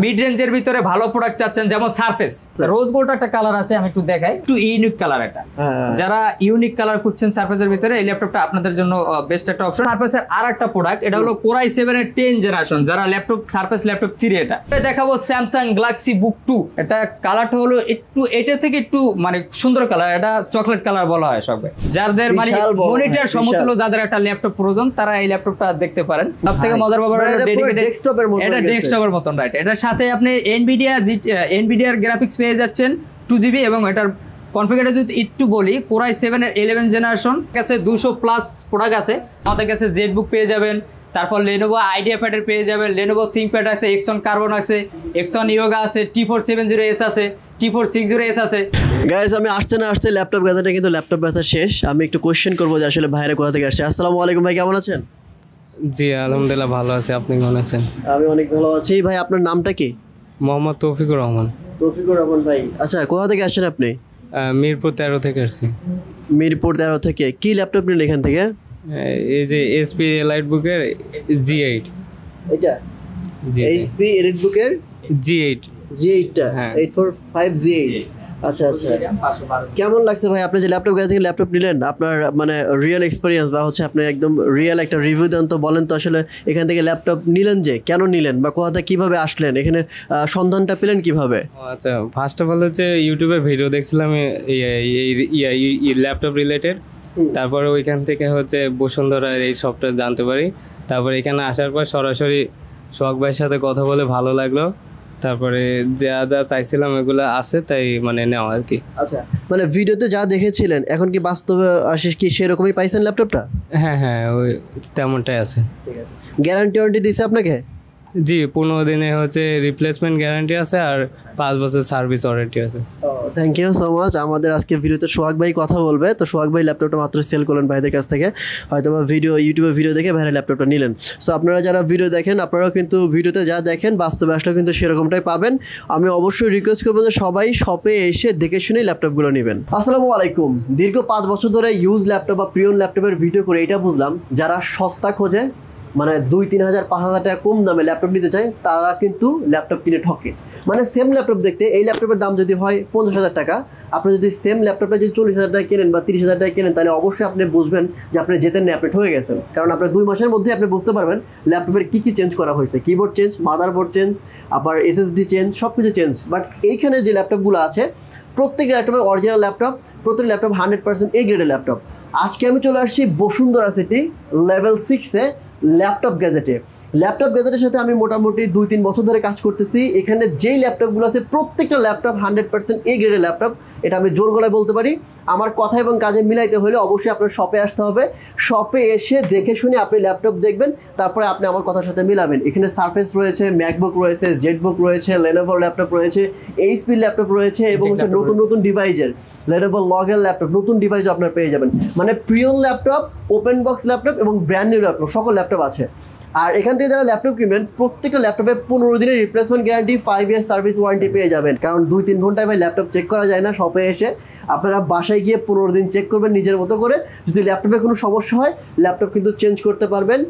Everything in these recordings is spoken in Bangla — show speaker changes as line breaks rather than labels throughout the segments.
মিড রেঞ্জের ভিতরে ভালো প্রোডাক্ট চাচ্ছেন, যেমন সারফেস রোজ গোল্ড একটা কালার আছে, আমি একটু দেখাই, একটু ইউনিক কালার এটা। যারা ইউনিক কালার খুঁজছেন সারফেসের ভিতরে, এই ল্যাপটপটা আপনাদের জন্য বেস্ট একটা অপশন। সারফেসের আর একটা প্রোডাক্ট, এটা হলো Core i7 এর 10 জেনারেশন, যারা ল্যাপটপ সারফেস ল্যাপটপ 3 এটা দেখাবো। স্যামসাং গ্যালাক্সি বুক 2, এটা কালারটা হলো একটু এটা থেকে একটু মানে সুন্দর কালার, এটা চকলেট কালার বলা হয় সবাই। যাদের মানে মনিটর সমতুল্য যাদের একটা ল্যাপটপ প্রয়োজন, তারা এই ল্যাপটপটা দেখতে পারেন। সব থেকে মজার ব্যাপার হলো এটা ডেস্কটপের মতন, রাইট। এটার সাথে আপনি এনভিডিয়ার গ্রাফিক্স পেয়ে যাচ্ছেন 2GB, এবং এটার কনফিগারেশন যদি একটু বলি, Core i7 এর 11 জেনারেশন কাছে 200+ প্রোডাক্ট আছে। আমাদের কাছে জেটবুক পেয়ে যাবেন, তারপর Lenovo IdeaPad এর পেয়ে যাবেন, Lenovo ThinkPad আছে, Exon Carbon আছে, Exon Yoga আছে, T470S আছে, T460S আছে।
গাইস আমি আসতে ল্যাপটপ ব্যথাটা কিন্তু ল্যাপটপ ব্যথা শেষ। আমি একটু কোশ্চেন করবো যে আসলে ভাইরা কোথা থেকে আসছে। আসসালামু আলাইকুম ভাই, কেমন আছেন?
জি আলহামদুলিল্লাহ ভালো আছি, আপনি কেমন আছেন?
আমি অনেক ভালো আছি। ভাই আপনার নামটা কি?
মোহাম্মদ তৌফিকুর রহমান।
তৌফিকুর রহমান ভাই, আচ্ছা কোথা থেকে আসছেন আপনি?
মিরপুর 13 থেকে আসছি।
মিরপুর 13 থেকে কি ল্যাপটপ নিলেন এখান থেকে?
এই যে HP এলাইটবুকের G8।
এটা HP এলাইটবুকের
G8
টা 845 G8। আচ্ছা আচ্ছা, কেমন লাগছে ভাই আপনি যে ল্যাপটপ থেকে ল্যাপটপ নিলেন? আপনার মানে রিয়েল এক্সপেরিয়েন্স বা হচ্ছে আপনি একদম রিয়েল একটা রিভিউ দেন তো, বলেন তো আসলে এখান থেকে ল্যাপটপ নিলেন যে কেন নিলেন, বা কোথা থেকে কিভাবে আসলেন, এখানে সন্ধানটা পেলেন কিভাবে?
আচ্ছা, ফার্স্ট অফ অল হচ্ছে ইউটিউবে ভিডিও দেখছিলাম এই ল্যাপটপ রিলেটেড, তারপরে ওইখান থেকে হচ্ছে বসুন্ধরার এই সফটওয়্যার জানতে পারি। তারপরে এখানে আসার পর সরাসরি সোহাগ ভাইয়ের সাথে কথা বলে ভালো লাগলো, তারপরে যা যা চাইছিলাম এগুলো আছে, তাই মানে নেওয়া আর কি।
আচ্ছা, মানে ভিডিওতে যা দেখেছিলেন এখন কি বাস্তবে আসে কি সেরকমই পাইছেন ল্যাপটপটা?
হ্যাঁ ওই তেমনটাই আছে।
ঠিক আছে, গ্যারান্টি ওয়ারেন্টি দিছে আপনাকে?
জি 15 দিনে হচ্ছে রিপ্লেসমেন্ট গ্যারান্টি আছে, আর 5 বছর সার্ভিস ওয়ারেন্টি আছে।
Thank you so much. আমাদের আজকে ভিডিওতে সোহাগ ভাই কথা বলবে। তো সোহাগ ভাই ল্যাপটপটা মাত্র সেল করলেন ভাইদের কাছ থেকে, হয়তো বা ইউটিউবে ভিডিও দেখে ভাইরা ল্যাপটপটা নিলেন। সো আপনারা যারা ভিডিও দেখেন, আপনারাও কিন্তু ভিডিওতে যা দেখেন বাস্তবে আসলেও কিন্তু সেরকমটাই পাবেন। আমি অবশ্যই রিকোয়েস্ট করবো যে সবাই শপে এসে দেখে শুনে ল্যাপটপগুলো নেবেন। আসসালামু আলাইকুম। দীর্ঘ 5 বছর ধরে ইউজ ল্যাপটপ বা প্রিয়ন ল্যাপটপের ভিডিও করে এটা বুঝলাম, যারা সস্তা খোঁজে মানে 2-3 হাজার 5 হাজার টাকা কম দামে ল্যাপটপ নিতে চায়, তারা কিন্তু ল্যাপটপ কিনে ঠকে। মানে সেম ল্যাপটপ দেখতে এই ল্যাপটপের দাম যদি হয় 50,000 টাকা, আপনি যদি সেম ল্যাপটপটা যদি 40,000 টাকা কেনেন বা 30,000 টাকা কেনেন, তাহলে অবশ্যই আপনি বুঝবেন যে আপনি যেতেন না, আপনি ঠকে গেছেন। কারণ আপনার 2 মাসের মধ্যে আপনি বুঝতে পারবেন ল্যাপটপের কী চেঞ্জ করা হয়েছে। কিবোর্ড চেঞ্জ, মাদারবোর্ড চেঞ্জ, আবার SSD চেঞ্জ, সব কিছু চেঞ্জ। বাট এইখানে যে ল্যাপটপগুলো আছে প্রত্যেক ল্যাপটপের অরিজিনাল ল্যাপটপ, প্রত্যেক ল্যাপটপ 100% A গ্রেডের ল্যাপটপ। আজকে আমি চলে আসছি বসুন্ধরা সিটি লেভেল 6-এ ল্যাপটপ গ্যাজেটে। ল্যাপটপ গ্যাজেটের সাথে আমি মোটামুটি 2-3 বছর ধরে কাজ করতেছি। এখানে যেই ল্যাপটপগুলো আছে প্রত্যেকটা ল্যাপটপ 100% A গ্রেডের ল্যাপটপ, এটা আমি জোর গলায় বলতে পারি। আমার কথা এবং কাজে মিলাইতে হলে অবশ্যই আপনার শপে আসতে হবে। শপে এসে দেখে শুনে আপনি ল্যাপটপ দেখবেন, তারপরে আপনি আমার কথার সাথে মিলাবেন। এখানে সারফেস রয়েছে, ম্যাকবুক রয়েছে, জেটবুক রয়েছে, Lenovo ল্যাপটপ রয়েছে, HP ল্যাপটপ রয়েছে, এবং হচ্ছে নতুন ডিভাইসের Lenovo লগের ল্যাপটপ, নতুন ডিভাইসও আপনারা পেয়ে যাবেন। মানে প্রিয়ন ল্যাপটপ, ওপেন বক্স ল্যাপটপ এবং ব্র্যান্ড নিউ ল্যাপটপ, সকল ল্যাপটপ আছে। আর এখান থেকে যারা ল্যাপটপ কিনবেন প্রত্যেকটা ল্যাপটপে 15 দিনের replacement guarantee, 5 year service warranty পেয়ে যাবেন। কারণ 2-3 ঘন্টায় ভাই ল্যাপটপ চেক করা যায় না। শপে এসে আপনারা বাসায় গিয়ে 15 দিন চেক করবেন নিজের মতো করে। যদি ল্যাপটপে কোনো সমস্যা হয় ল্যাপটপ কিন্তু চেঞ্জ করতে পারবেন।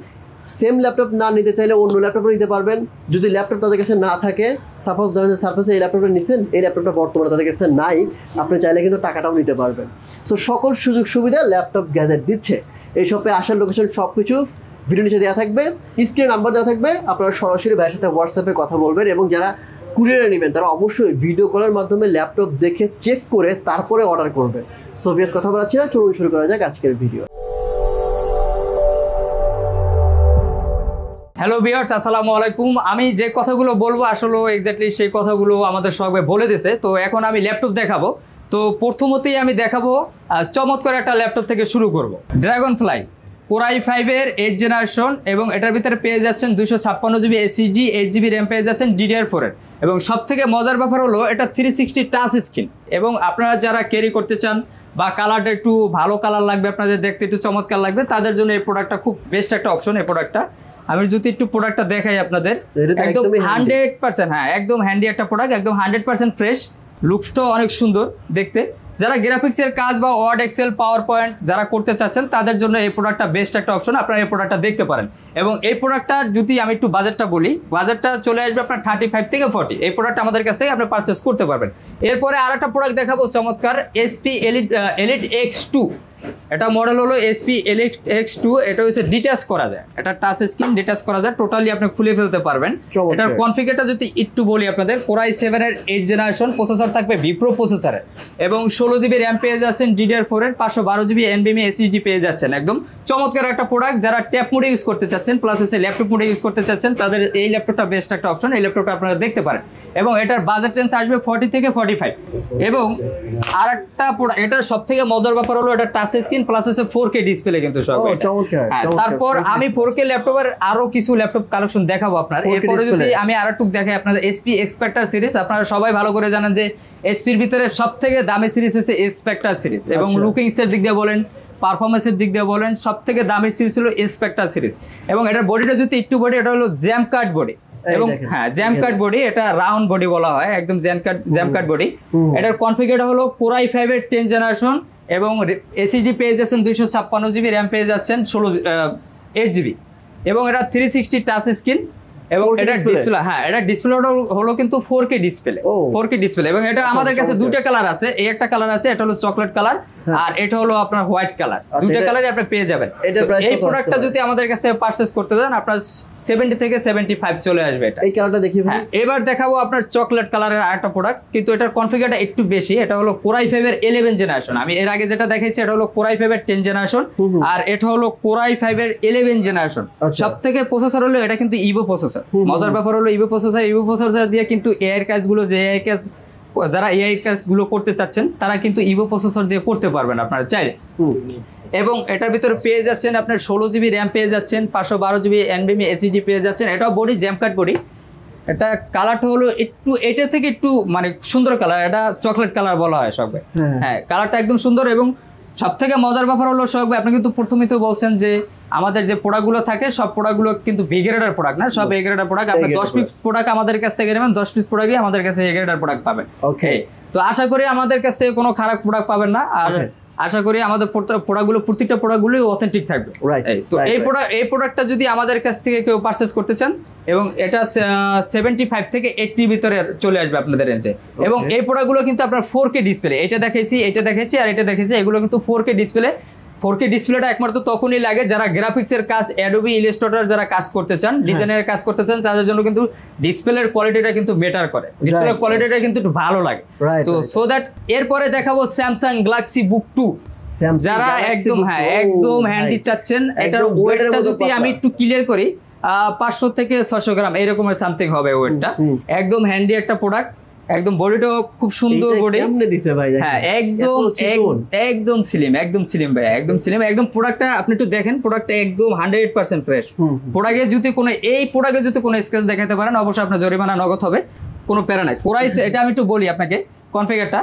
সেম ল্যাপটপ না নিতে চাইলে অন্য ল্যাপটপও নিতে পারবেন। যদি ল্যাপটপ তাদের কাছে না থাকে, সাপোজ ধরেন সার্ফেসে এই ল্যাপটপটা নিচ্ছেন, এই ল্যাপটপটা বর্তমানে তাদের কাছে নাই, আপনি চাইলে কিন্তু টাকাটাও নিতে পারবেন। সো সকল সুযোগ সুবিধা ল্যাপটপ গ্যাজেট দিচ্ছে। এই শপে আসার লোকেশন সব কিছু ভিডিও নিচে দেওয়া থাকবে, স্ক্রিনে নাম্বার দেওয়া থাকবে। আপনারা সরাসরি ভাইয়ের সাথে হোয়াটসঅ্যাপে কথা বলবেন, এবং যারা কুরিয়ারে নেবেন তারা অবশ্যই ভিডিও কলের মাধ্যমে ল্যাপটপ দেখে চেক করে তারপরে অর্ডার করবেন। সো ভিউয়ার্স কথা বলাচ্ছি না, চলুন শুরু করা যাক আজকের ভিডিও।
হ্যালো ভিউয়ার্স, আসসালামু আলাইকুম। আমি যে কথাগুলো বলবো আসলে এক্স্যাক্টলি সেই কথাগুলো আমাদের সবাই বলে দিয়েছে। তো এখন আমি ল্যাপটপ দেখাবো। তো প্রথমতেই আমি দেখাবো চমৎকার একটা ল্যাপটপ থেকে শুরু করব। ড্রাগনফ্লাই Core i5 এর 8 জেনারেশন, এবং এটার ভিতরে পেয়ে যাচ্ছেন 256GB SSD, 8GB র্যাম পেয়ে যাচ্ছেন DDR4 এর। এবং সব থেকে মজার ব্যাপার হলো এটা 360 টাচ স্ক্রিন। এবং আপনারা যারা ক্যারি করতে চান বা কালারটা একটু ভালো কালার লাগবে, আপনাদের দেখতে একটু চমৎকার লাগবে, তাদের জন্য এই প্রোডাক্টটা খুব বেস্ট একটা অপশন। এই প্রোডাক্টটা আমি যদি একটু প্রোডাক্টটা দেখাই আপনাদের, একদম 100%, হ্যাঁ একদম হ্যান্ডি একটা প্রোডাক্ট, একদম 100% ফ্রেশ, লুকসটাও অনেক সুন্দর দেখতে। যারা গ্রাফিক্সের কাজ বা ওয়ার্ড এক্সেল পাওয়ার পয়েন্ট যারা করতে চাচ্ছেন তাদের জন্য এই প্রোডাক্টটা বেস্ট একটা অপশন, আপনারা এই প্রোডাক্টটা দেখতে পারেন। এবং এই প্রোডাক্টটা যদি আমি একটু বাজেটটা বলি, বাজেটটা চলে আসবে আপনার 35 থেকে 40, এই প্রোডাক্ট আমাদের কাছ থেকে আপনি পারচেস করতে পারবেন। এরপরে আর একটা প্রোডাক্ট দেখাবো চমৎকার, এসপি এলিট X2। এটা মডেল হলো এসপি এলিট X2, এটা হচ্ছে ডিটাচ করা যায়, এটা টাচ স্ক্রিন ডিটাচ করা যায়, টোটালি আপনি খুলে ফেলতে পারবেন। এটার কনফিগারটা যদি একটু বলি আপনাদের, কোরাই 7 এর 8 জেনারেশন প্রসেসর থাকবে ভিপ্রো প্রসেসরের, এবং 16 জিবি র্যাম পেয়ে যাচ্ছেন DDR4 এর, 512 জিবি NVMe SSD পেয়ে যাচ্ছেন। একদম চমৎকার একটা প্রোডাক্ট, যারা ট্যাব মোডে ইউজ করতে চাচ্ছেন প্লাস হচ্ছে ল্যাপটপ মোডে ইউজ করতে চাচ্ছেন তাদের এই ল্যাপটপটা বেস্ট একটা অপশন, এই ল্যাপটপটা আপনারা দেখতে পারেন। এবং এটার বাজেট রেঞ্জ আসবে 40 থেকে 45। এবং আর একটা প্রোডাক্ট, এটার সব থেকে মজার ব্যাপার হলো এটা টাচ স্ক্রিন প্লাস হচ্ছে 4K ডিসপ্লে কিন্তু সব। তারপর আমি 4K ল্যাপটপের আরো কিছু ল্যাপটপ কালেকশন দেখাবো আপনার। এরপরে যদি আমি আর একটু দেখাই আপনাদের SP Spectre সিরিজ, আপনারা সবাই ভালো করে জানেন যে এসপির ভিতরে সব থেকে দামি সিরিজ হচ্ছে Spectre সিরিজ, এবং লুকিংস এর দিক দিয়ে বলেন, পারফরমেন্সের দিক দিয়ে বলেন, সব থেকে দামি সিরিজ হলো Spectre সিরিজ। এবং এটার বডিটা যদি একটু বডি, এটা হলো জ্যাম কাট বডি, এবং হ্যাঁ জ্যাম কাট বডি, এটা রাউন্ড বডি বলা হয়, একদম জ্যাম কাট বডি। এটার কনফিগারটা হলো কোরাই 5 এর 10 জেনারেশন, এবং SSD পেয়ে যাচ্ছেন 256 জিবি, র্যাম পেয়ে যাচ্ছেন 8 জিবি, এবং এটা 360 টাচ স্ক্রিন, এবং এটা ডিসপ্লে, হ্যাঁ এটা ডিসপ্লে হলো কিন্তু 4K ডিসপ্লে, 4K ডিসপ্লে। এবং এটা আমাদের কাছে দুইটা কালার আছে, এই একটা কালার আছে, এটা হলো চকলেট কালার, আর এটা হলো আপনার হোয়াইট কালার, দুইটা কালারই আপনি পেয়ে যাবেন। এই প্রোডাক্টটা যদি আমাদের কাছ থেকে পারচেজ করতে চান আপনার 70 থেকে 75 চলে আসবে। এটা
এই কালারটা দেখি।
হ্যাঁ, এবার দেখাবো আপনার চকলেট কালারের আরেকটা প্রোডাক্ট, কিন্তু এটার কনফিগারটা একটু বেশি, এটা হলো কোরাই 5 এর 11 জেনারেশন। আমি এর আগে যেটা দেখাইছি এটা হলো কোরাই 5 এর 10 জেনারেশন, আর এটা হলো কোরাই 5 এর 11 জেনারেশন। সবথেকে প্রসেসর হলো এটা কিন্তু ইভো প্রসেসর। মজার ব্যাপার হলো ইভো প্রসেসর দিয়ে কিন্তু এআই কাজগুলো, যে এআই কাজ যারা এআই কাজগুলো করতে চাচ্ছেন তারা কিন্তু ইভো প্রসেসর দিয়ে করতে পারবেন আপনারা চাইলে। এবং এটার ভিতরে পেয়ে যাচ্ছেন আপনার 16 জিবি র্যাম পেয়ে যাচ্ছেন, 512 জিবি NVMe SSD পেয়ে যাচ্ছেন। এটাও বডি জ্যাম কাট বডি, এটা কালারটা হলো একটু এটা থেকে একটু মানে সুন্দর কালার, এটা চকলেট কালার বলা হয় সবাই। হ্যাঁ, কালারটা একদম সুন্দর। এবং সব থেকে মজার ব্যাপার হলো সবাই, আপনি কিন্তু প্রথমেই তো বলছেন যে আমাদের যে প্রোডাক্টগুলো থাকে সব প্রোডাক্টগুলো কিন্তু বি গ্রেডের প্রোডাক্ট না, সব এ গ্রেডের প্রোডাক্ট। আপনি 10 পিস প্রোডাক্ট আমাদের কাছ থেকে নেবেন, 10 পিস প্রোডাক্টই আমাদের কাছে এ গ্রেডের প্রোডাক্ট পাবেন। ওকে, তো আশা করি আমাদের কাছ থেকে কোনো খারাপ প্রোডাক্ট পাবেন না, আর আশা করি আমাদের প্রোডাক্টগুলো প্রত্যেকটা প্রোডাক্টগুলোই অথেন্টিক থাকবে। তো এই প্রোডাক্টটা যদি আমাদের কাছ থেকে কেউ পারচেজ করতে চান, এবং এটা 75 থেকে 80 ভিতরে চলে আসবে আপনাদের রেঞ্জে। এবং এই প্রোডাক্টগুলো কিন্তু আপনার 4K ডিসপ্লে, এটা দেখাইছি আর এটা দেখেছি, এগুলো কিন্তু 4K ডিসপ্লে। 4K ডিসপ্লেটা একমাত্র তখনই লাগে যারা গ্রাফিক্সের কাজ, অ্যাডোবি ইলাস্ট্রেটর যারা কাজ করতে চান, ডিজাইনের কাজ করতে চান, তাদের জন্য কিন্তু ডিসপ্লের কোয়ালিটিটা কিন্তু বেটার করে, ডিসপ্লের কোয়ালিটিটা কিন্তু একটু ভালো লাগে। তো সো দ্যাট এরপরে দেখাবো স্যামসাং গ্যালাক্সি বুক 2, যারা একদম একদম হ্যান্ডি চাচ্ছেন। এটার ওয়েটটা যদি আমি একটু ক্লিয়ার করি, 500 থেকে 600 গ্রাম এরকমের সামথিং হবে ওয়েটটা। একদম হ্যান্ডি একটা প্রোডাক্ট, একদম বডিটাও খুব সুন্দর বডি। হ্যাঁ, একদম স্লিম ভাই, একদম স্লিম। একদম প্রোডাক্টটা আপনি একটু দেখেন, প্রোডাক্টটা একদম 100% ফ্রেশ। প্রোডাক্টে যদি কোনো স্ক্র্যাচ দেখাতে পারেন অবশ্যই আপনার জরিমানা নগদ হবে, কোনো প্যারা নাই। কোরাই, এটা আমি একটু বলি আপনাকে কনফিগারটা,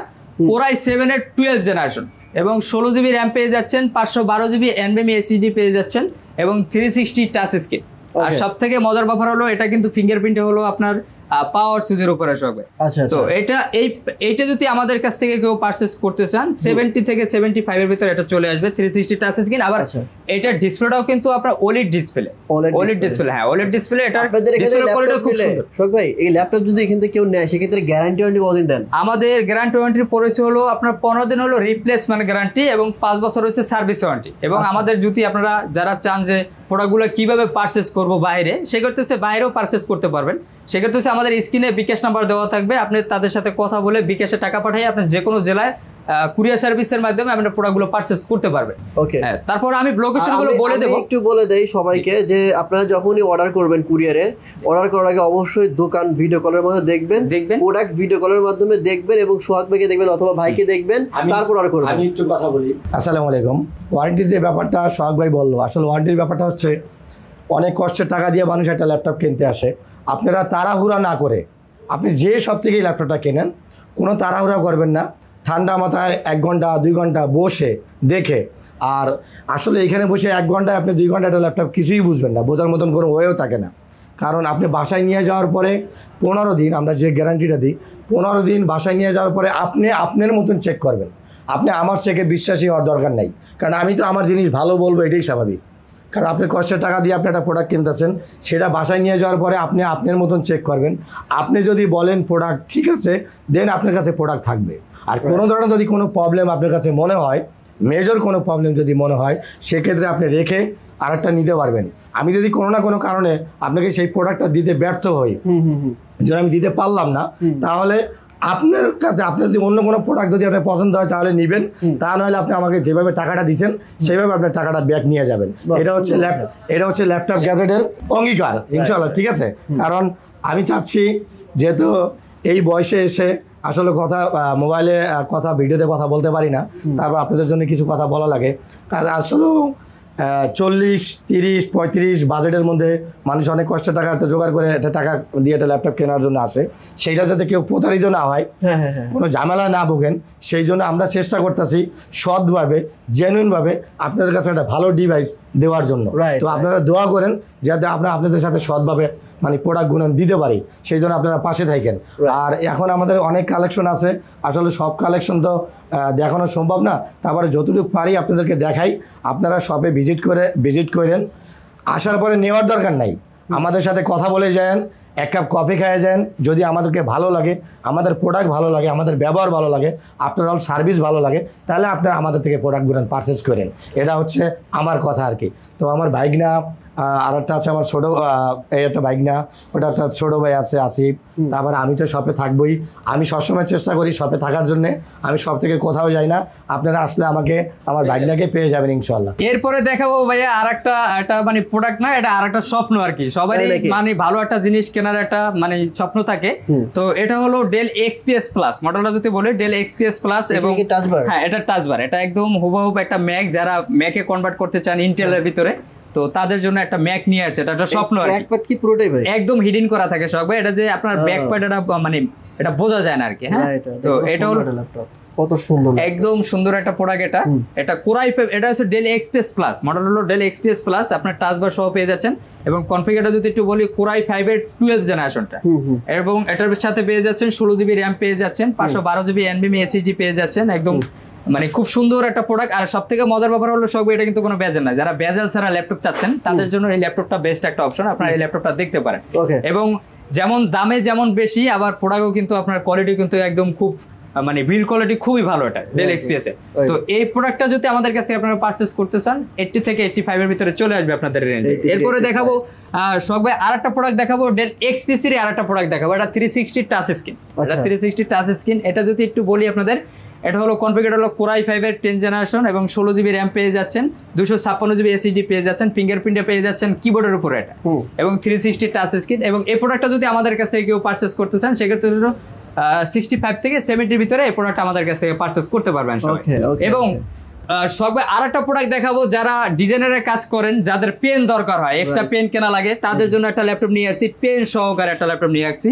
কোরাই 7 এর 12 জেনারেশন, এবং 16 জিবি র্যাম পেয়ে যাচ্ছেন, 512 জিবি NVMe SSD পেয়ে যাচ্ছেন, এবং 360 টাচ স্ক্রিন। আর সব থেকে মজার ব্যাপার হলো এটা কিন্তু ফিঙ্গারপ্রিন্টে হলো আপনার পাওয়ার সুইচের উপরে আসবে। তো এইটা যদি আমাদের কাছ থেকে কেউ পারচেজ করতে চান 70 থেকে 75 এর ভিতরে এটা চলে আসবে, 360 টাচ স্ক্রিন। আবার এটা ডিসপ্লেটাও কিন্তু আপনার OLED ডিসপ্লে, হ্যাঁ OLED ডিসপ্লে। এটা ডিসপ্লে কোয়ালিটি খুব সুন্দর।
শোক ভাই, এই ল্যাপটপ যদি এখান থেকে কেউ নেয় সেক্ষেত্রে গ্যারান্টি কতদিন দেন?
আমাদের গ্যারান্টি ওয়ারেন্টির পলিসি হলো আপনার 15 দিন হলো রিপ্লেসমেন্ট গ্যারান্টি, এবং 5 বছর হচ্ছে সার্ভিস ওয়ারেন্টি। এবং আমাদের যদি আপনারা যারা চান যে প্রোডাক্টগুলো কিভাবে পারচেজ করবো বাইরে, সেক্ষেত্রে বাইরেও পারচেজ করতে পারবেন। সেক্ষেত্রে আমাদের স্ক্রিনে বিকাশ নাম্বার দেওয়া থাকবে, আপনি তাদের সাথে কথা বলে বিকাশে টাকা পাঠিয়ে আপনি যে কোনো জেলায় কুরিয়ার সার্ভিসের মাধ্যমে আপনারা প্রোডাক্টগুলো পারচেজ করতে পারবেন। ওকে, তারপর আমি লোকেশনগুলো বলে দেব,
একটু বলে দেই সবাইকে যে আপনারা যখনই অর্ডার করবেন কুরিয়ারে, অর্ডার করার আগে অবশ্যই দোকান ভিডিও কলের মাধ্যমে দেখবেন, প্রোডাক্ট ভিডিও কলের মাধ্যমে দেখবেন, এবং সোহাগ ভাইকে দেখবেন অথবা ভাইকে দেখবেন, তারপর অর্ডার করবেন।
আমি একটু কথা বলি। আসসালামু আলাইকুম। ওয়ারেন্টির যে ব্যাপারটা সোহাগ ভাই বললো, আসলে ওয়ারেন্টির ব্যাপারটা হচ্ছে অনেক কষ্টের টাকা দিয়ে মানুষ একটা ল্যাপটপ কিনতে আসে। আপনারা তাড়াহুড়া না করে আপনি যে সব থেকে ল্যাপটপটা কেনেন, কোনো তাড়াহুড়া করবেন না, ঠান্ডা মাথায় 1 ঘন্টা 2 ঘন্টা বসে দেখে। আর আসলে এখানে বসে 1 ঘন্টায় আপনি 2 ঘন্টা একটা ল্যাপটপ কিছুই বুঝবেন না, বোঝার মতন কোনো ওয়েও থাকে না। কারণ আপনি বাসায় নিয়ে যাওয়ার পরে 15 দিন, আমরা যে গ্যারান্টিটা দিই, 15 দিন বাসায় নিয়ে যাওয়ার পরে আপনি আপনার মতন চেক করবেন, আপনি আমার থেকে বিশ্বাসী হওয়ার দরকার নাই, কারণ আমি তো আমার জিনিস ভালো বলবো, এটাই স্বাভাবিক। কারণ আপনি কষ্টের টাকা দিয়ে আপনি একটা প্রোডাক্ট কিনতেছেন, সেটা বাসায় নিয়ে যাওয়ার পরে আপনি আপনার মতন চেক করবেন। আপনি যদি বলেন প্রোডাক্ট ঠিক আছে, দেন আপনার কাছে প্রোডাক্ট থাকবে। আর কোনো ধরনের যদি কোনো প্রবলেম আপনার কাছে মনে হয়, মেজর কোনো প্রবলেম যদি মনে হয়, সেক্ষেত্রে আপনি রেখে আরেকটা নিতে পারবেন। আমি যদি কোনো না কোনো কারণে আপনাকে সেই প্রোডাক্টটা দিতে ব্যর্থ হই, যেটা আমি দিতে পারলাম না, তাহলে আপনার কাছে আপনার যদি অন্য কোনো প্রোডাক্ট যদি আপনার পছন্দ হয় তাহলে নেবেন, তা নাহলে আপনি আমাকে যেভাবে টাকাটা দিচ্ছেন সেইভাবে আপনার টাকাটা ব্যাক নিয়ে যাবেন। এটা হচ্ছে ল্যাপটপ গ্যাজেটের অঙ্গীকার ইনশাআল্লাহ, ঠিক আছে? কারণ আমি চাচ্ছি, যেহেতু এই বয়সে এসে আসলে কথা মোবাইলে কথা ভিডিওতে কথা বলতে পারি না, তারপর আপনাদের জন্য কিছু কথা বলা লাগে। আর আসলেও 40, 30, 35 বাজেটের মধ্যে মানুষ অনেক কষ্টের টাকা একটা জোগাড় করে একটা টাকা দিয়ে একটা ল্যাপটপ কেনার জন্য আসে, সেইটা যাতে কেউ প্রতারিত না হয়, কোনো ঝামেলা না ভোগেন, সেই জন্য আমরা চেষ্টা করতেছি সৎভাবে জেনুইনভাবে আপনাদের কাছে একটা ভালো ডিভাইস দেওয়ার জন্য। তো আপনারা দোয়া করেন যাতে আমরা আপনাদের সাথে সৎভাবে মানে প্রোডাক্টগুলো দিতে পারি, সেই জন্য আপনারা পাশে থাকেন। আর এখন আমাদের অনেক কালেকশন আছে, আসলে সব কালেকশন তো দেখানো সম্ভব না, তারপরে যতটুকু পারি আপনাদেরকে দেখাই। আপনারা শপে ভিজিট করেন, আসার পরে নেওয়ার দরকার নাই, আমাদের সাথে কথা বলে যান, এক কাপ কফি খেয়ে যান। যদি আমাদেরকে ভালো লাগে, আমাদের প্রোডাক্ট ভালো লাগে, আমাদের ব্যবহার ভালো লাগে, আপনার সার্ভিস ভালো লাগে, তাহলে আপনারা আমাদের থেকে প্রোডাক্টগুলো পারচেস করেন। এটা হচ্ছে আমার কথা আর কি। তো আমার বাইক না, আর একটা আছে আমার ছোটো, এই একটা বাইক না, ওটা একটা ছোটো ভাই আছে আসিফ। তারপরে আমি তো শপে থাকবোই, আমি সবসময় চেষ্টা করি শপে থাকার জন্যে, আমি শপ থেকে কোথাও যাই না। আপনারা আসলে আমাকে আমার বাইকটাকে পেয়ে যাবেন ইনশাল্লাহ।
এরপরে দেখাবো ভাইয়া আরেকটা, এটা মানে প্রোডাক্ট না, এটা আরেকটা স্বপ্ন আর কি। সবারই মানে ভালো একটা জিনিস কেনার একটা মানে স্বপ্ন থাকে। তো এটা হলো ডেল XPS প্লাস মডেলটা যদি বলি, ডেল XPS প্লাস। এবং হ্যাঁ, এটা টাচবার, এটা একদম হুবহু একটা ম্যাক, যারা ম্যাকে কনভার্ট করতে চান ইন্টেলের ভিতরে, তো তাদের জন্য একটা ম্যাক নিয়ে আসছে। এটা একটা স্বপ্ন আর কি, একদম হিডিং করা থাকে সব। এটা যে আপনার ব্যাক প্যাড, এটা মানে এটা বোঝা যায় না আর কি। হ্যাঁ, তো এটা হলো
কত সুন্দর,
একদম সুন্দর একটা প্রোডাক্ট। এটা কোরাই, এটা হচ্ছে ডেল XPS প্লাস মডেল, হলো ডেল XPS প্লাস। আপনার টাচবার সহ পেয়ে যাচ্ছেন। এবং কনফিগারটা যদি একটু বলি, কোরাই 5 এর 12th জেনারেশনটা, এবং এটার সাথে পেয়ে যাচ্ছেন 16 GB র্যাম পেয়ে যাচ্ছেন, 512 GB NVMe SSD পেয়ে যাচ্ছেন। একদম মানে খুব সুন্দর একটা প্রোডাক্ট। আর সব থেকে মজার ব্যাপার হলো সব, এটা কিন্তু কোনো বেজেল না। যারা বেজেল ছাড়া ল্যাপটপ চাচ্ছেন তাদের জন্য এই ল্যাপটপটা বেস্ট একটা অপশন। আপনারা এই ল্যাপটপটা দেখতে পারেন। এবং যেমন দামে যেমন বেশি, আবার প্রোডাক্টও কিন্তু আপনার কোয়ালিটি কিন্তু একদম খুব মানে বিল্ড কোয়ালিটি খুবই ভালো এটা ডেল XPS এর। তো এই প্রোডাক্টটা যদি আমাদের কাছ থেকে আপনারা পারচেজ করতে চান, 80 থেকে 85 এর ভিতরে চলে আসবে আপনাদের রেঞ্জে। এরপরে দেখাবো শখ ভাই আরেকটা প্রোডাক্ট দেখাবো, ডেল XPS এর আরেকটা প্রোডাক্ট দেখাবো। এটা 360 টাচ স্ক্রিন। এটা 360 টাচ স্ক্রিন। এটা যদি একটু বলি আপনাদের, এটা হলো কনফিগার হলো কোরাই 5 এর 10th জেনারেশন, এবং 16 GB র্যাম পেয়ে যাচ্ছেন, 256 GB SSD পেয়ে যাচ্ছেন, ফিঙ্গারপ্রিন্টে পেয়ে যাচ্ছেন কিবোর্ডের উপরে এটা, এবং 360 টাচ স্ক্রিন। এবং এই প্রোডাক্টটা যদি আমাদের কাছ থেকে কেউ পারচেজ করতে চান, সেক্ষেত্রে 65 থেকে 70 ভিতরে এই প্রোডাক্ট আমাদের কাছ থেকে পারচেজ করতে পারবেন সবাই। এবং শখ ভাই আরেকটা প্রোডাক্ট দেখাবো, যারা ডিজাইনারের কাজ করেন, যাদের পেন দরকার হয়, এক্সট্রা পেন কেনা লাগে, তাদের জন্য একটা ল্যাপটপ নিয়ে আসছি, পেন সহকারে একটা ল্যাপটপ নিয়ে আসছি,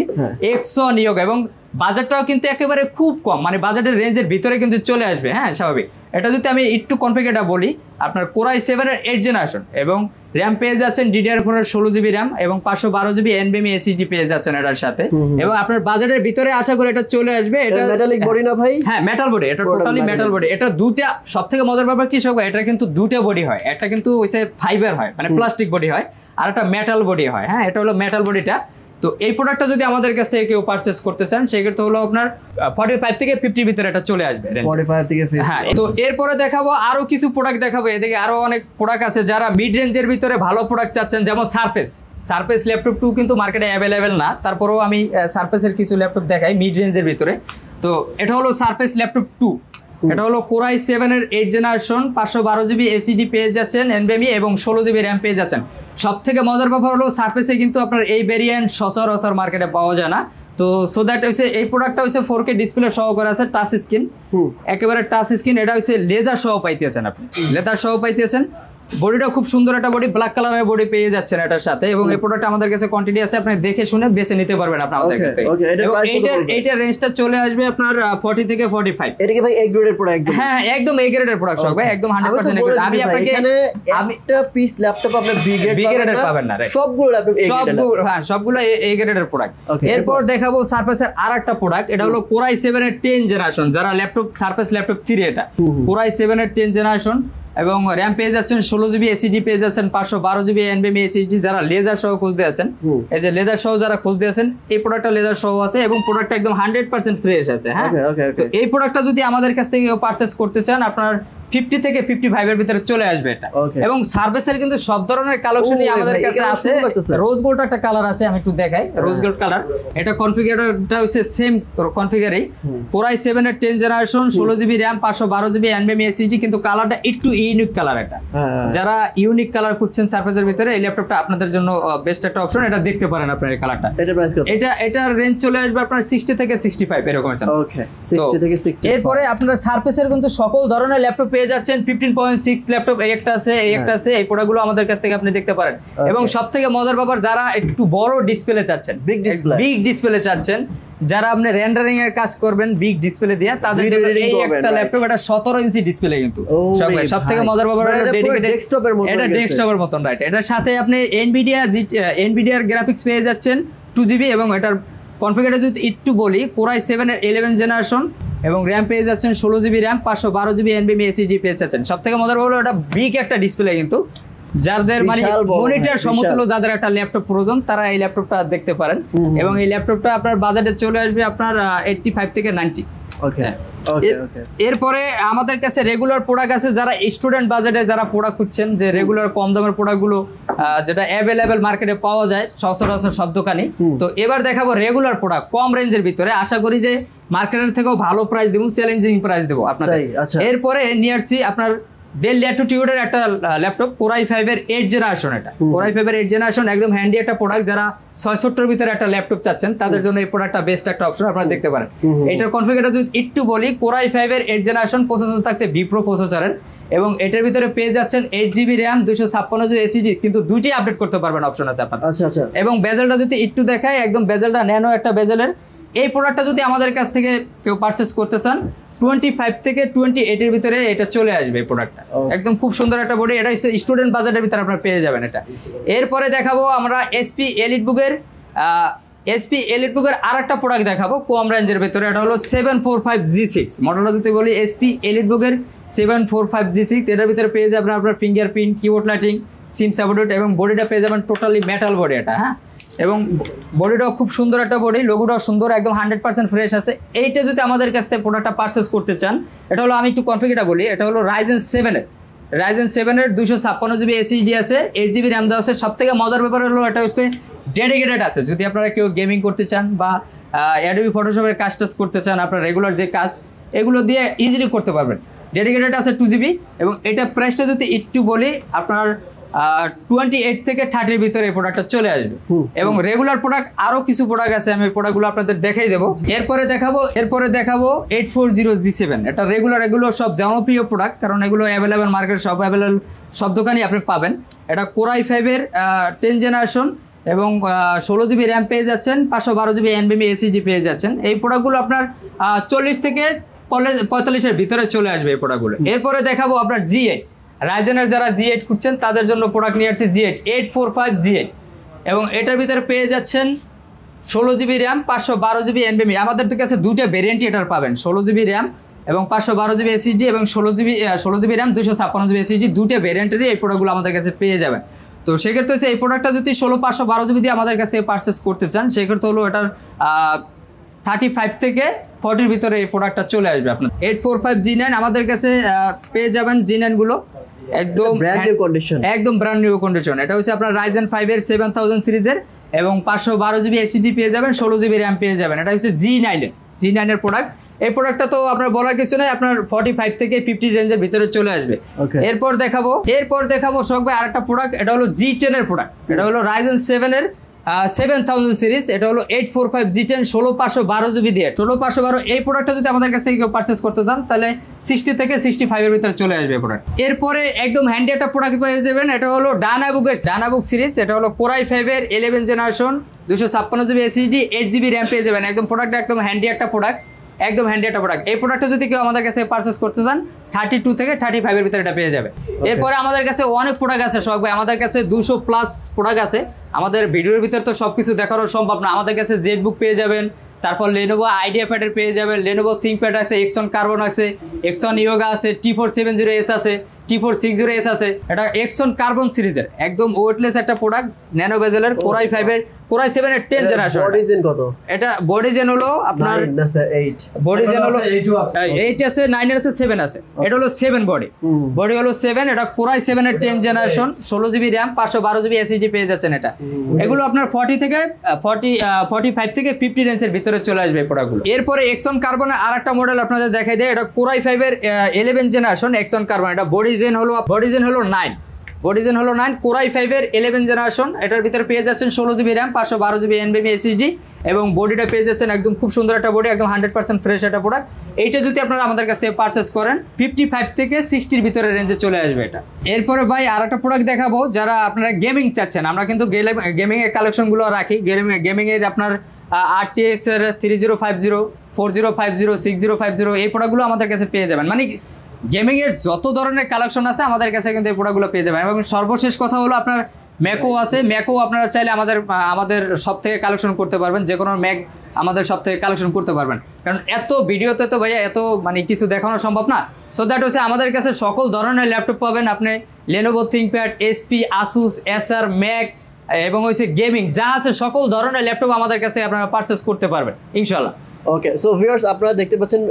Exxon Yoga। এবং বাজেটটাও কিন্তু একেবারে খুব কম, মানে বাজেটের রেঞ্জের ভিতরে কিন্তু চলে আসবে। হ্যাঁ, স্বাভাবিক। এটা যদি আমি একটু কনফিগারটা বলি, আপনার কোরাই 7 এর 8th জেনারেশন, এবং র্যাম পেয়ে যাচ্ছেন DDR4 এর 16 GB র্যাম, এবং 512 GB NVMe SSD পেয়ে যাচ্ছেন এটার সাথে। এবং আপনার বাজেটের ভিতরে আশা করি এটা চলে আসবে। এটা
মেটালিক বডি না ভাই?
হ্যাঁ, মেটাল বডি, এটা টোটালি মেটাল বডি। এটা দুটা, সবথেকে মজার ব্যাপার কি সব, এটা কিন্তু দুটো বডি হয়। একটা কিন্তু হইছে ফাইবার হয়, মানে প্লাস্টিক বডি হয়, আর একটা মেটাল বডি হয়। হ্যাঁ, এটা হলো মেটাল বডিটা। তো এই প্রোডাক্টটা যদি আমাদের কাছ থেকে কেউ পারচেজ করতে চান, সেক্ষেত্রে হলো আপনার 45 থেকে 50 ভিতরে এটা চলে আসবে।
45 থেকে 50।
হ্যাঁ, তো এরপরে দেখাবো আরো কিছু প্রোডাক্ট দেখাবো। এদিকে আরো অনেক প্রোডাক্ট আছে, যারা মিড রেঞ্জের ভিতরে ভালো প্রোডাক্ট চাচ্ছেন, যেমন সারফেস ল্যাপটপ 2 কিন্তু মার্কেটে অ্যাভেলেবেল না, তারপরেও আমি সারফেসের কিছু ল্যাপটপ দেখাই মিড রেঞ্জের ভিতরে। তো এটা হলো সারফেস ল্যাপটপ 2। এটা হলো কোরাই 7 এর 8th জেনারেশন, 512 GB SSD পেয়ে যাচ্ছেন, NVMe, এবং 16 GB র্যাম পেয়ে যাচ্ছেন। সব থেকে মজার ব্যাপার হলো সারফেসে কিন্তু আপনার এই ভেরিয়েন্ট সচরাচর মার্কেটে পাওয়া যায় না। তো সো দ্যাট হচ্ছে এই প্রোডাক্টটা হচ্ছে 4K ডিসপ্লে সহকারে আছে, টাচ স্ক্রিন, একেবারে টাচ স্ক্রিন। এটা হচ্ছে লেজার সহ পাইতেছেন, আপনি লেজার সহ পাইতেছেন। বডিটা খুব সুন্দর একটা বডি, ব্ল্যাক কালারের বডি পেয়ে যাচ্ছেন এটার সাথে, এবং এই প্রোডাক্ট আমাদের কাছে কোয়ান্টিটি আছে, আপনি দেখে শুনে বেছে নিতে পারবেন আপনি আমাদের কাছ থেকে। এবং এইটার রেঞ্জটা চলে আসবে আপনার 40 থেকে 45।
এটা কি ভাই এ গ্রেডের প্রোডাক্ট?
হ্যাঁ একদম এ গ্রেডের প্রোডাক্ট ভাই, একদম 100% এ গ্রেড। আমি আপনাকে
একটা পিস ল্যাপটপ আপনি বি গ্রেডের
পাবেন না,
সবগুলো ল্যাপটপ এ গ্রেডের,
সবগুলো এ গ্রেডের প্রোডাক্ট। এরপর দেখাবো সারফেসের আরেকটা প্রোডাক্ট, এটা হলো Core i7 এর 10 জেনারেশন, যারা ল্যাপটপ সারফেস ল্যাপটপ 3 এটা Core i7 এর 10 জেনারেশন, এবং র্যাম পেয়ে যাচ্ছেন 16GB SSD পেয়ে যাচ্ছেন, 512GB NVMe SSD, যারা লেজার সহ খুঁজতে আছেন, এই যে লেজার সহ যারা খুঁজতে আছেন, এই প্রোডাক্টটা লেজার সহ আছে এবং প্রোডাক্টটা একদম 100% ফ্রেশ আছে। হ্যাঁ, তো এই প্রোডাক্টটা যদি আমাদের কাছ থেকে পারচেজ করতে চান, আপনার 50 থেকে 55 এর ভিতরে চলে আসবে এটা। এবং সার্ভিসের কিন্তু সব ধরনের কালেকশনই আমাদের কাছে আছে। রোজ গোল্ড একটা কালার আছে, আমি একটু দেখাই। রোজ গোল্ড কালার, এটা কনফিগারটা হচ্ছে সেম কনফিগারই, Core i7 এর 10 generation, 16GB RAM, 512GB NVMe SSD, কিন্তু কালারটা একটু ইউনিক কালার। এটা যারা ইউনিক কালার খুঁজছেন সার্ফেসের ভিতরে, এই ল্যাপটপটা আপনাদের জন্য বেস্ট একটা অপশন। এটা দেখতে পারেন আপনার এই কালারটা। এটা প্রাইস কত? এটার রেঞ্জ চলে আসবে আপনার 60 থেকে 65 এরকম আছে। ওকে, 60 থেকে 65। এরপরে আপনার সার্ফেসের কিন্তু সকল ধরনের ল্যাপটপ পেয়ে যাচ্ছেন। 15.6 ল্যাপটপ এই একটা আছে, এই প্রোডাক্টগুলো আমাদের কাছ থেকে আপনি দেখতে পারেন। এবং সবথেকে মজার ব্যাপার, যারা একটু বড় ডিসপ্লে চাচ্ছেন, বিগ ডিসপ্লে চাচ্ছেন, যারা আপনি রেন্ডারিং এর কাজ করবেন বিগ ডিসপ্লে দিয়ে, তাদের জন্য এই একটা ল্যাপটপ, এটা 17 ইঞ্চি ডিসপ্লে কিন্তু। সবথেকে মজার ব্যাপার হলো ডেডিকেটেড ডেস্কটপের মতো, এটা ডেস্কটপের মতন, রাইট। এটার সাথে আপনি এনভিডিআর গ্রাফিক্স পেয়ে যাচ্ছেন 2GB, এবং এটার কনফিগারেশন যদি একটু বলি, Core i7 এর 11 জেনারেশন, এবং র্যাম পেয়ে যাচ্ছেন 16GB RAM, 512GB NVMe SSD পেয়ে যাচ্ছেন। সবথেকে মজার হলো এটা বিগ একটা ডিসপ্লে কিন্তু, যাদের মানে মনিটর সমতুল্য যাদের একটা ল্যাপটপ প্রয়োজন, তারা এই ল্যাপটপটা দেখতে পারেন। এবং এই ল্যাপটপটা আপনার বাজেটে চলে আসবে আপনার 85 থেকে 90। এরপরে আমাদের কাছে রেগুলার প্রোডাক্ট আছে, যারা স্টুডেন্ট বাজেটে যারা প্রোডাক্ট খুঁজছেন, যে রেগুলার কম দামের প্রোডাক্টগুলো যেটা অ্যাভেলেবেল মার্কেটে পাওয়া যায় সচরাচর সব দোকানে। তো এবার দেখাবো রেগুলার প্রোডাক্ট কম রেঞ্জের ভিতরে, আশা করি যে মার্কেটের থেকেও ভালো প্রাইস দেবো, চ্যালেঞ্জিং প্রাইস দেবো আপনাদের। এরপরে নিয়ে আসছি আপনার ডেল ল্যাটিটিউডের একটা ল্যাপটপ, Core i5 এর 8 জেনারেশন। এটা Core i5 এর 8 জেনারেশন, একদম হ্যান্ডি একটা প্রোডাক্ট। যারা 670 এর ভিতরে একটা ল্যাপটপ চাচ্ছেন, তাদের জন্য এই প্রোডাক্টটা বেস্ট একটা অপশন, আপনারা দেখতে পারেন। এটার কনফিগারেশন যদি একটু বলি, Core i5 এর 8 জেনারেশন, প্রসেসর থাকছে Vipro প্রসেসরের, এবং এটার ভিতরে পেয়ে যাচ্ছেন 8GB RAM, 256GB SSD, কিন্তু দুইটি আপডেট করতে পারবেন অপশন আছে আপনার। এবং বেজেলটা যদি একটু দেখায়, একদম বেজেলটা ন্যানো একটা বেজেলের। এই প্রোডাক্টটা যদি আমাদের কাছ থেকে কেউ পারচেস করতে চান, 25 থেকে 28 এর ভিতরে এটা চলে আসবে এই প্রোডাক্টটা। একদম খুব সুন্দর একটা বডি, এটা স্টুডেন্ট বাজেটের ভিতরে আপনারা পেয়ে যাবেন এটা। এরপরে দেখাবো আমরা SP EliteBook এর আরেকটা প্রোডাক্ট দেখাবো কম রেঞ্জের ভিতরে। এটা হলো 745G6 মডেলটা যদি বলি, SP EliteBook এর 745G6। এটার ভিতরে পেয়ে যাবেন আপনার fingerprint, keyboard lighting, SIM supported, এবং বডিটা পেয়ে যাবেন টোটালি মেটাল বডি এটা। হ্যাঁ, এবং বডিটাও খুব সুন্দর একটা বডি, লোগোটাও সুন্দর, একদম 100% ফ্রেশ আছে। এইটা যদি আমাদের কাছ থেকে প্রোডাক্টটা পারচেস করতে চান, এটা হলো, আমি একটু কনফিগারটা বলি, এটা হলো Ryzen 7 এর 256GB SSD আছে, 8GB RAM দেওয়া আছে। সব থেকে মজার ব্যাপার হলো এটা হচ্ছে ডেডিকেটেড আছে। যদি আপনারা কেউ গেমিং করতে চান বা অ্যাডোবি ফটোশপের কাজ টাজ করতে চান, আপনার রেগুলার যে কাজ, এগুলো দিয়ে ইজিলি করতে পারবেন। ডেডিকেটেড আছে 2GB, এবং এটা প্রাইসটা যদি একটু বলি, আপনার 28 থেকে 30 এর ভিতরে এই প্রোডাক্টটা চলে আসবে। এবং রেগুলার প্রোডাক্ট আরো কিছু প্রোডাক্ট আছে, আমি প্রোডাক্টগুলো আপনাদের দেখাই দেবো। এরপরে দেখাবো 840G7। এটা রেগুলার সব জনপ্রিয় প্রোডাক্ট, কারণ এগুলো অ্যাভেলেবেল মার্কেট, সব অ্যাভেলেবেল সব দোকানই আপনি পাবেন। এটা Core i5 এর 10 জেনারেশন, এবং 16GB RAM পেয়ে যাচ্ছেন, 512GB NVMe SSD পেয়ে যাচ্ছেন। এই প্রোডাক্টগুলো আপনার 40 থেকে 45 এর ভিতরে চলে আসবে এই প্রোডাক্টগুলো। এরপরে দেখাবো আপনার G8, রাইজেনের যারা G8 খুঁজছেন, তাদের জন্য প্রোডাক্ট নিয়ে আসছে G8 845G8, এবং এটার ভিতরে পেয়ে যাচ্ছেন 16GB RAM, 512GB NVMe। আমাদের কাছে দুইটা ভেরিয়েন্টই এটার পাবেন, 16GB RAM এবং 512GB SSD, এবং 16GB RAM 256GB SSD, দুটো ভেরিয়েন্টেরই এই প্রোডাক্টগুলো আমাদের কাছে পেয়ে যাবেন। তো সেক্ষেত্রে হচ্ছে এই প্রোডাক্টটা যদি 16/512GB দিয়ে আমাদের কাছ থেকে পারচেস করতে চান, সেক্ষেত্রে হলো এটার 35 থেকে 40 ভিতরে এই প্রোডাক্টটা চলে আসবে আপনার। 845G9 আমাদের কাছে পেয়ে যাবেন। G9 গুলো একদম ব্র্যান্ড নিউ কন্ডিশন। এটা হচ্ছে আপনার Ryzen 5 এর 7000 সিরিজের, এবং 512GB SSD পেয়ে যাবেন, 16GB RAM পেয়ে যাবেন। এটা হচ্ছে G9 এর প্রোডাক্ট। এই প্রোডাক্টটা তো আপনার বলার কিছু নাই, আপনার 45 থেকে 50 রেঞ্জের ভিতরে চলে আসবে। এরপর দেখাবো শখ ভাই আরেকটা প্রোডাক্ট, এটা হলো G10 এর প্রোডাক্ট। এটা হলো Ryzen 7 এর 7000 সিরিজ, এটা হলো 845 G10 16512 জিবি দিয়ে 16512। এই প্রোডাক্টটা যদি আমাদের কাছ থেকে কেউ পারচেস করতে চান তাহলে 60 থেকে 65 এর ভিতরে চলে আসবে এই প্রোডাক্ট। এরপরে একদম হ্যান্ডি একটা প্রোডাক্ট পেয়ে যাবেন, এটা হলো ডায়নাবুক সিরিজ, এটা হলো কোরাই 5 এর 11 generation 256 GB SSD 8 GB RAM পেয়ে যাবেন। একদম প্রোডাক্টটা একদম হ্যান্ডি একটা প্রোডাক্ট, একদম হ্যান্ডি একটা প্রোডাক্ট। এই প্রোডাক্টটা যদি কেউ আমাদের কাছে পারচেস করতে চান 32 থেকে 35 এর ভিতরে এটা পেয়ে যাবে। এরপরে আমাদের কাছে অনেক প্রোডাক্ট আছে সোহাগ ভাই, আমাদের কাছে 200+ প্রোডাক্ট আছে। আমাদের ভিডিওর ভিতরে তো সবকিছু দেখানো সম্ভব না। আমাদের কাছে জেটবুক পেয়ে যাবেন, তারপর লেনোভো আইডিয়াপ্যাড পেয়ে যাবেন, লেনোভো থিংকপ্যাড আছে, এক্সন কার্বন আছে, এক্সন ইয়োগা আছে, T470S আছে, T460S আছে। এটা এক্সন কার্বন সিরিজের একদম ওয়েটলেস একটা প্রোডাক্ট, ন্যানো বেজেলের কোরাই 5 এর কোরাই 7 এর 10 জেনারেশন।
বডি জেন কত? এটা
বডি জেন হলো আপনার
8
বডি জেন হলো 8 আছে, 9 আছে, 7 আছে। এটা হলো 7 বডি হলো 7। এটা কোরাই 7 এর 10 generation 16 GB RAM 512 GB SSD পেয়ে যাচ্ছেন। এটা এগুলো আপনার 45 থেকে 50 রেঞ্জের ভিতরে চলে আসবে এই প্রোডাক্টগুলো। এরপরে এক্সন কার্বনের আরেকটা মডেল আপনাদের দেখাই দেয়, এটা কোরাই 5 এর 11 জেনারেশন এক্সন কার্বন। এটা বডি জেন হলো 9 কোরাই 5 এর 11 জেনারেশন। এটার ভিতরে পেয়ে যাচ্ছেন 16 GB RAM 512 GB NVMe SSD এবং বডিটা পেয়ে যাচ্ছেন একদম খুব সুন্দর একটা বডি, একদম 100% ফ্রেশ একটা প্রোডাক্ট। এইটা যদি আপনারা আমাদের কাছ থেকে পারচেস করেন 55 থেকে 60 এর ভিতরে রেঞ্জে চলে আসবে এটা। এরপরে ভাই আরেকটা প্রোডাক্ট দেখাবো, যারা আপনারা গেমিং চাচ্ছেন, আমরা কিন্তু গেমিং এর কালেকশনগুলো রাখি। গেমিং এর আপনার RTX এর 3050, 4050, 6050 এই প্রোডাক্টগুলো আমাদের কাছে পেয়ে যাবেন। মানে গেমিং এর যত ধরনের কালেকশন আছে আমাদের কাছে কিন্তু এই প্রোডাক্টগুলো পেয়ে যাবেন। এবং সর্বশেষ কথা হলো আপনার ম্যাকও আছে, ম্যাকও আপনারা চাইলে আমাদের সব থেকে কালেকশন করতে পারবেন, যে কোনো ম্যাক আমাদের সব থেকে কালেকশন করতে পারবেন। কারণ এত ভিডিওতে তো ভাইয়া এত মানে কিছু দেখানো সম্ভব না। সো দ্যাট হচ্ছে আমাদের কাছে সকল ধরনের ল্যাপটপ পাবেন আপনি, লেনোভো থিংকপ্যাড, HP, আসুস, এসার, ম্যাক এবং হচ্ছে গেমিং যা আছে সকল ধরনের ল্যাপটপ আমাদের কাছ থেকে আপনারা পারচেস করতে পারবেন ইনশাল্লাহ।
ওকে, সো ভিউয়ার্স আপনারা দেখতে পাচ্ছেন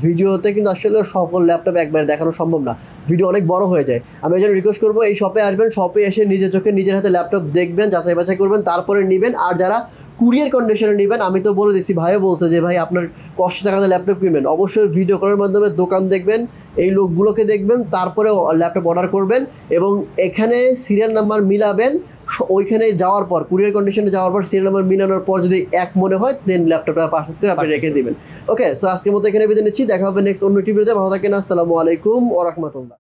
ভিডিওতে কিন্তু আসলে সকল ল্যাপটপ একবারে দেখানো সম্ভব না, ভিডিও অনেক বড় হয়ে যায়। আমি এই জন্য রিকোয়েস্ট করবো এই শপে আসবেন, শপে এসে নিজের চোখে নিজের হাতে ল্যাপটপ দেখবেন, যাচাই বাছাই করবেন, তারপরে নেবেন। আর যারা কুরিয়ার কন্ডিশনে নেবেন, আমি তো বলে দিচ্ছি, ভাইও বলছে যে ভাই আপনার কষ্ট টাকাতে ল্যাপটপ কিনবেন, অবশ্যই ভিডিও কলের মাধ্যমে দোকান দেখবেন, এই লোকগুলোকে দেখবেন, তারপরে ল্যাপটপ অর্ডার করবেন এবং এখানে সিরিয়াল নাম্বার মিলাবেন। ওইখানে যাওয়ার পর কুরিয়ার কন্ডিশনে যাওয়ার পর সিরিয়াল নাম্বার মিলানোর পর যদি এক মনে হয় দেন ল্যাপটপটা পারচেজ করে আপনি রেখে দিবেন। ওকে, সো আজকের মতো এখানে বিদায় নিচ্ছি, দেখা হবে নেক্সট অন্য একটি ভিডিওতে। ভালো থাকেন, আসসালামু আলাইকুম ওয়া রাহমাতুল্লাহ।